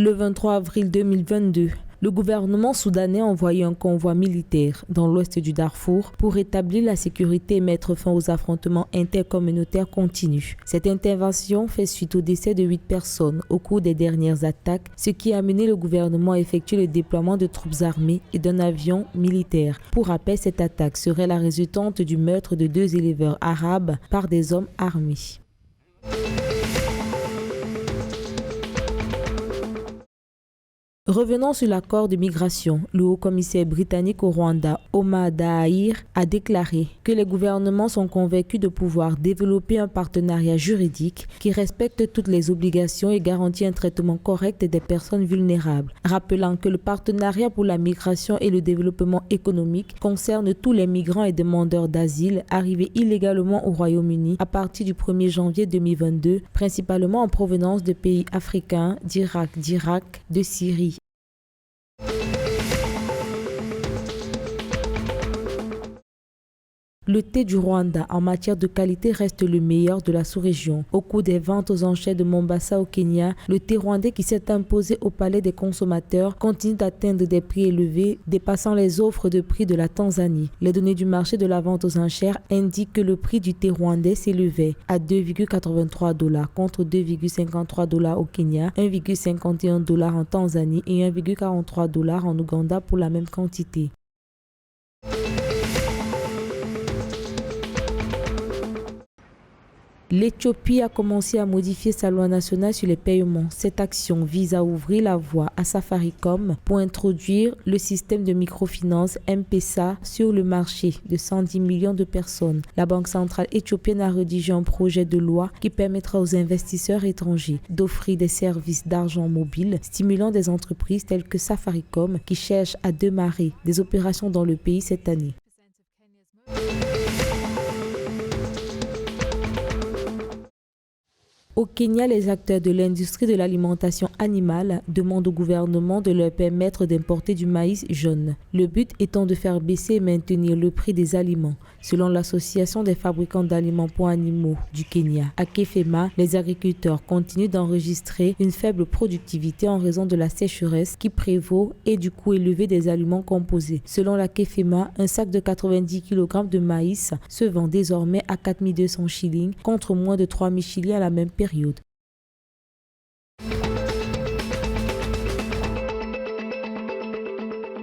Le 23 avril 2022, le gouvernement soudanais a envoyé un convoi militaire dans l'ouest du Darfour pour rétablir la sécurité et mettre fin aux affrontements intercommunautaires continus. Cette intervention fait suite au décès de 8 personnes au cours des dernières attaques, ce qui a amené le gouvernement à effectuer le déploiement de troupes armées et d'un avion militaire. Pour rappel, cette attaque serait la résultante du meurtre de 2 éleveurs arabes par des hommes armés. Revenons sur l'accord de migration. Le haut-commissaire britannique au Rwanda, Omar Dahir, a déclaré que les gouvernements sont convaincus de pouvoir développer un partenariat juridique qui respecte toutes les obligations et garantit un traitement correct des personnes vulnérables. Rappelant que le partenariat pour la migration et le développement économique concerne tous les migrants et demandeurs d'asile arrivés illégalement au Royaume-Uni à partir du 1er janvier 2022, principalement en provenance de pays africains, d'Irak, de Syrie. Le thé du Rwanda en matière de qualité reste le meilleur de la sous-région. Au cours des ventes aux enchères de Mombasa au Kenya, le thé rwandais qui s'est imposé au palais des consommateurs continue d'atteindre des prix élevés, dépassant les offres de prix de la Tanzanie. Les données du marché de la vente aux enchères indiquent que le prix du thé rwandais s'élevait à 2,83 $ contre 2,53 $ au Kenya, 1,51 $ en Tanzanie et 1,43 $ en Ouganda pour la même quantité. L'Éthiopie a commencé à modifier sa loi nationale sur les paiements. Cette action vise à ouvrir la voie à Safaricom pour introduire le système de microfinance M-Pesa sur le marché de 110 millions de personnes. La Banque centrale éthiopienne a rédigé un projet de loi qui permettra aux investisseurs étrangers d'offrir des services d'argent mobile, stimulant des entreprises telles que Safaricom qui cherchent à démarrer des opérations dans le pays cette année. Au Kenya, les acteurs de l'industrie de l'alimentation animale demandent au gouvernement de leur permettre d'importer du maïs jaune. Le but étant de faire baisser et maintenir le prix des aliments. Selon l'association des fabricants d'aliments pour animaux du Kenya, AKEFEMA, les agriculteurs continuent d'enregistrer une faible productivité en raison de la sécheresse qui prévaut et du coût élevé des aliments composés. Selon l'AKEFEMA, un sac de 90 kg de maïs se vend désormais à 4 200 shillings contre moins de 3 000 shillings à la même période.